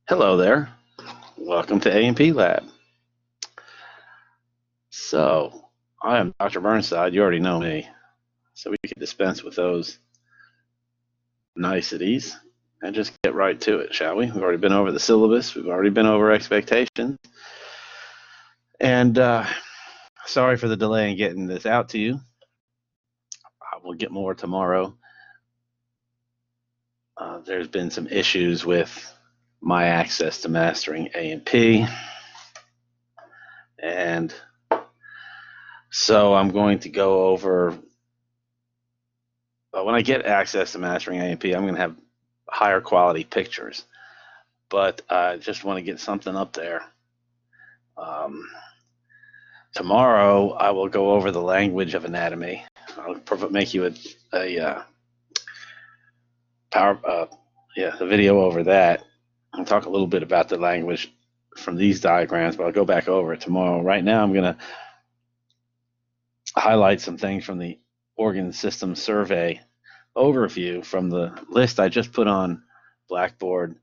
Hello there. Welcome to A&P Lab. So, I am Dr. Burnside. You already know me. So we can dispense with those niceties and just get right to it, shall we? We've already been over the syllabus. We've already been over expectations. And sorry for the delay in getting this out to you. I will get more tomorrow. There's been some issues with my access to mastering A&P. And so I'm going to go over, when I get access to mastering A&P, I'm going to have higher quality pictures. But I just want to get something up there. Tomorrow I will go over the language of anatomy. I'll make you a video over that. I'll talk a little bit about the language from these diagrams, but I'll go back over it tomorrow. Right now I'm going to highlight some things from the organ system survey overview from the list I just put on Blackboard.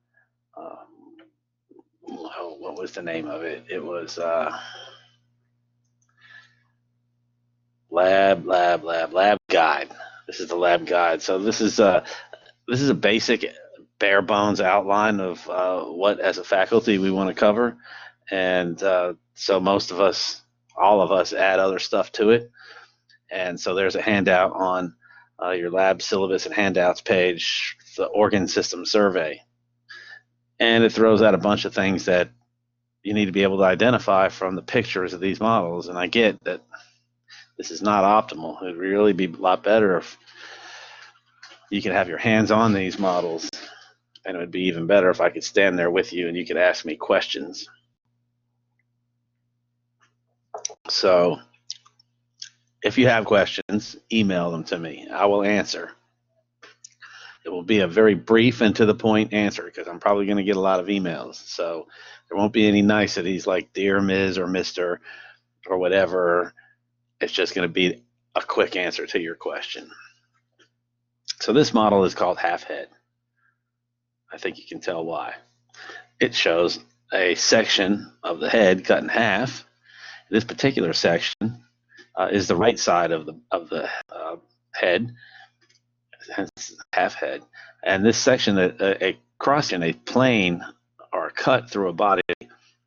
What was the name of it? It was lab guide. This is the lab guide. So this is a basic bare bones outline of what as a faculty we want to cover, and so most of us, all of us, add other stuff to it. And so there's a handout on your lab syllabus and handouts page, the organ system survey, and it throws out a bunch of things that you need to be able to identify from the pictures of these models. And I get that this is not optimal. It would really be a lot better if you could have your hands on these models, and it would be even better if I could stand there with you and you could ask me questions. So if you have questions, email them to me. I will answer. It will be a very brief and to the point answer because I'm probably going to get a lot of emails. So there won't be any niceties like dear Ms. or Mr. or whatever. It's just going to be a quick answer to your question. So this model is called half head. I think you can tell why. It shows a section of the head cut in half. This particular section is the right side of the head, half head, and this section, a crossing, a plane or a cut through a body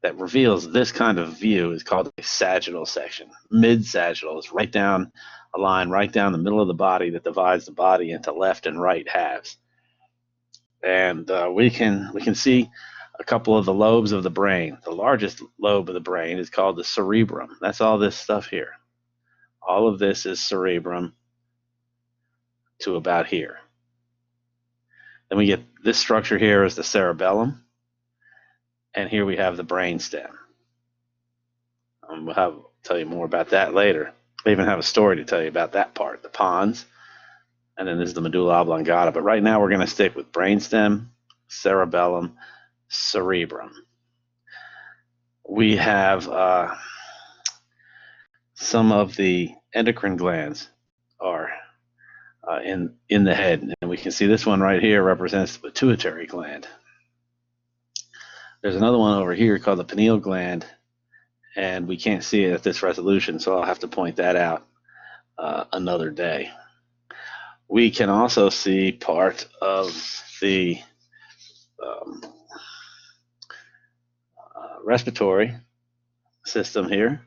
that reveals this kind of view is called a sagittal section. Mid-sagittal is right down a line right down the middle of the body that divides the body into left and right halves. And we can see a couple of the lobes of the brain. The largest lobe of the brain is called the cerebrum. That's all this stuff here. All of this is cerebrum to about here. Then we get this structure here is the cerebellum, and here we have the brain stem. We'll tell you more about that later. I even have a story to tell you about that part, the pons, and then this is the medulla oblongata. But right now we're going to stick with brainstem, cerebellum, cerebrum. We have some of the endocrine glands are in the head, and we can see this one right here represents the pituitary gland. There's another one over here called the pineal gland, and we can't see it at this resolution, so I'll have to point that out another day. We can also see part of the respiratory system here.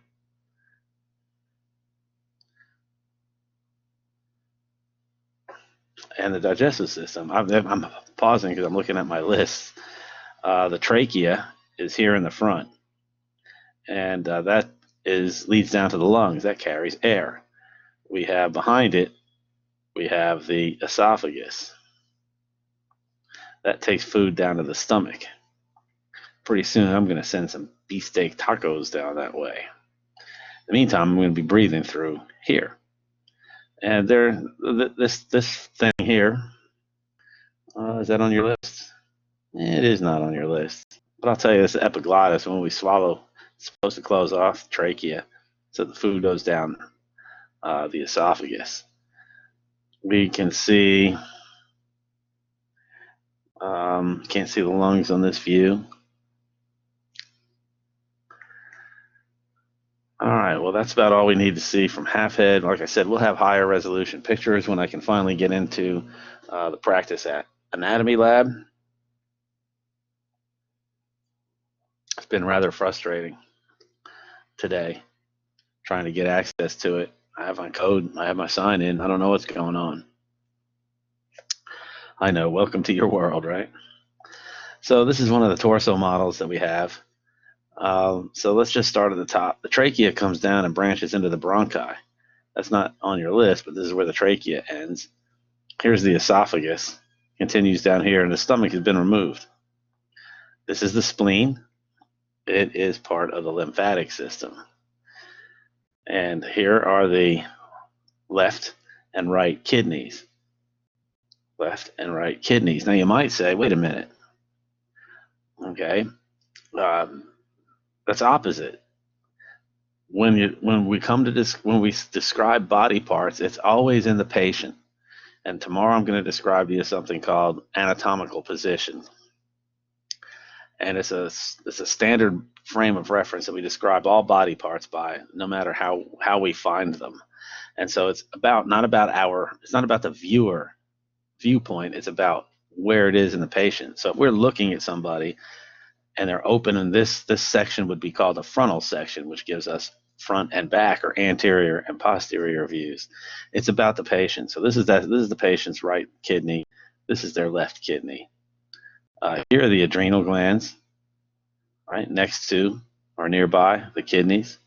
And the digestive system. I'm pausing because I'm looking at my list. The trachea is here in the front, and that leads down to the lungs. That carries air. We have behind it, we have the esophagus. That takes food down to the stomach. Pretty soon I'm going to send some beefsteak tacos down that way. In the meantime, I'm going to be breathing through here. And this thing here, is that on your list? It is not on your list. But I'll tell you, this epiglottis, when we swallow, it's supposed to close off the trachea so the food goes down the esophagus. We can see, can't see the lungs on this view. well, that's about all we need to see from half head. Like I said, we'll have higher resolution pictures when I can finally get into the practice at anatomy lab. It's been rather frustrating today trying to get access to it. I have my code, I have my sign in. I don't know what's going on. I know, welcome to your world, right? So this is one of the torso models that we have. So let's just start at the top. The trachea comes down and branches into the bronchi. That's not on your list, but this is where the trachea ends. Here's the esophagus, continues down here, and the stomach has been removed. This is the spleen. It is part of the lymphatic system. And here are the left and right kidneys. Left and right kidneys. Now you might say, wait a minute. Okay, that's opposite. When we come to this, when we describe body parts, it's always in the patient. And tomorrow I'm going to describe to you something called anatomical position. And it's a standard frame of reference that we describe all body parts by, no matter how we find them. And so it's not about the viewpoint, it's about where it is in the patient. So if we're looking at somebody and they're open, and this section would be called a frontal section, which gives us front and back, or anterior and posterior views. It's about the patient. So this is the patient's right kidney. This is their left kidney. Here are the adrenal glands, right next to or nearby the kidneys.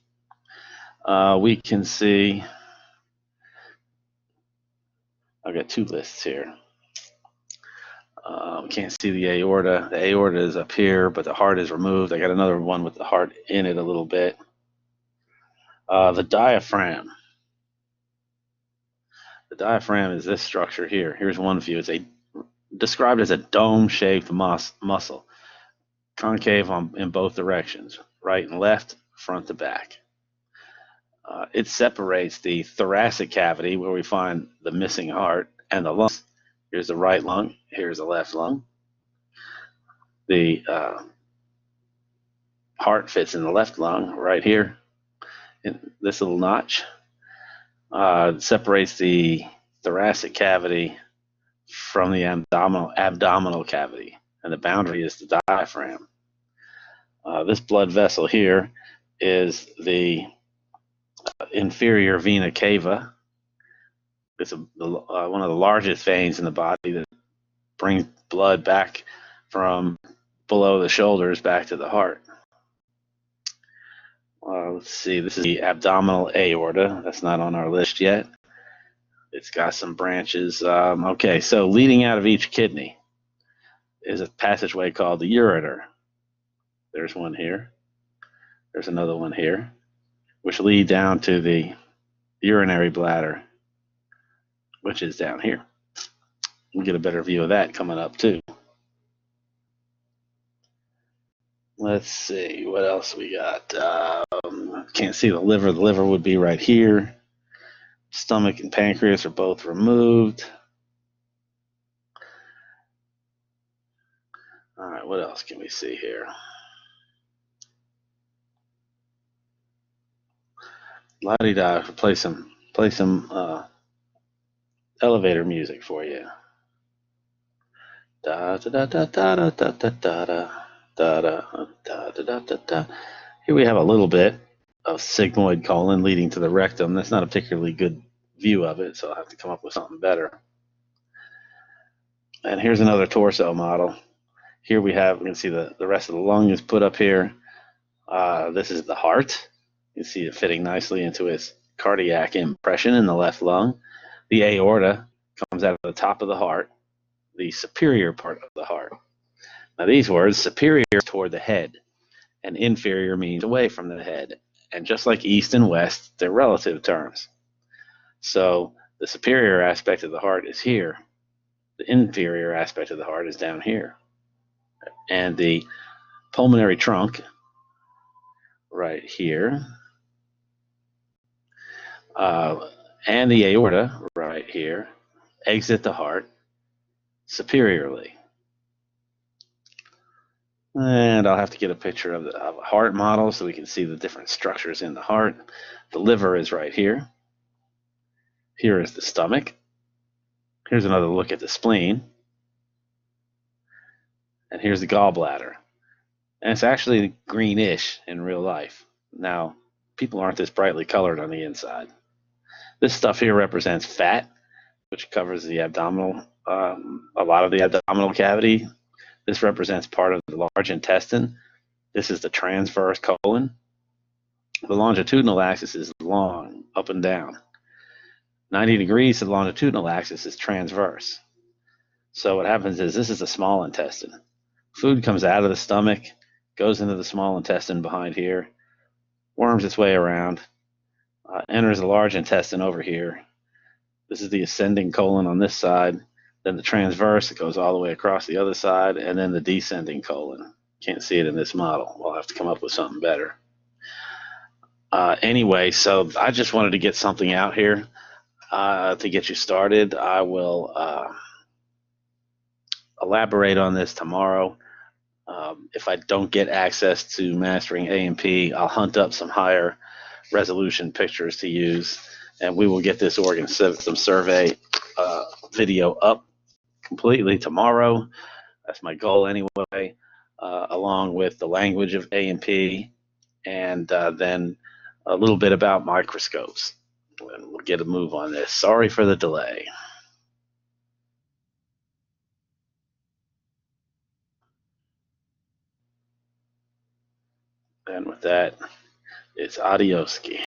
We can see, I've got two lists here. We can't see the aorta. The aorta is up here, but the heart is removed. I got another one with the heart in it a little bit. The diaphragm. The diaphragm is this structure here. Here's one view. It's described as a dome-shaped muscle, concave in both directions, right and left, front to back. It separates the thoracic cavity, where we find the missing heart, and the lungs. Here's the right lung. Here's the left lung. The heart fits in the left lung right here in this little notch. It separates the thoracic cavity from the abdominal cavity, and the boundary is the diaphragm. This blood vessel here is the inferior vena cava. It's one of the largest veins in the body that brings blood back from below the shoulders back to the heart. Let's see, this is the abdominal aorta. That's not on our list yet. It's got some branches. Okay, so leading out of each kidney is a passageway called the ureter. There's one here. There's another one here, which lead down to the urinary bladder, which is down here. We'll get a better view of that coming up too. Let's see, what else we got? Can't see the liver. The liver would be right here. Stomach and pancreas are both removed. All right, what else can we see here? La-di-da, play some elevator music for you. Da da da da da da da da da da da da da da. Here we have a little bit of sigmoid colon leading to the rectum. That's not a particularly good view of it, so I'll have to come up with something better. And here's another torso model. Here we can see the rest of the lung is put up here. This is the heart. You can see it fitting nicely into its cardiac impression in the left lung. The aorta comes out of the top of the heart, the superior part of the heart. Now these words, superior toward the head, and inferior means away from the head. And just like east and west, they're relative terms. So the superior aspect of the heart is here. The inferior aspect of the heart is down here. And the pulmonary trunk, right here, and the aorta, right here, exit the heart superiorly. And I'll have to get a picture of a heart model so we can see the different structures in the heart. The liver is right here. Here is the stomach. Here's another look at the spleen. And here's the gallbladder. And it's actually greenish in real life. Now, people aren't this brightly colored on the inside. This stuff here represents fat, which covers the abdominal, a lot of the abdominal cavity. This represents part of the large intestine. This is the transverse colon. The longitudinal axis is long, up and down. 90 degrees to the longitudinal axis is transverse. So what happens is this is the small intestine. Food comes out of the stomach, goes into the small intestine behind here, worms its way around, enters the large intestine over here. This is the ascending colon on this side, then the transverse that goes all the way across the other side, and then the descending colon. Can't see it in this model. We'll have to come up with something better. Anyway, so I just wanted to get something out here to get you started. I will elaborate on this tomorrow. If I don't get access to mastering A&P, I'll hunt up some higher resolution pictures to use, and we will get this organ system survey video up completely tomorrow. That's my goal anyway, along with the language of A&P, and then a little bit about microscopes. And we'll get a move on this. Sorry for the delay. And with that, it's adios.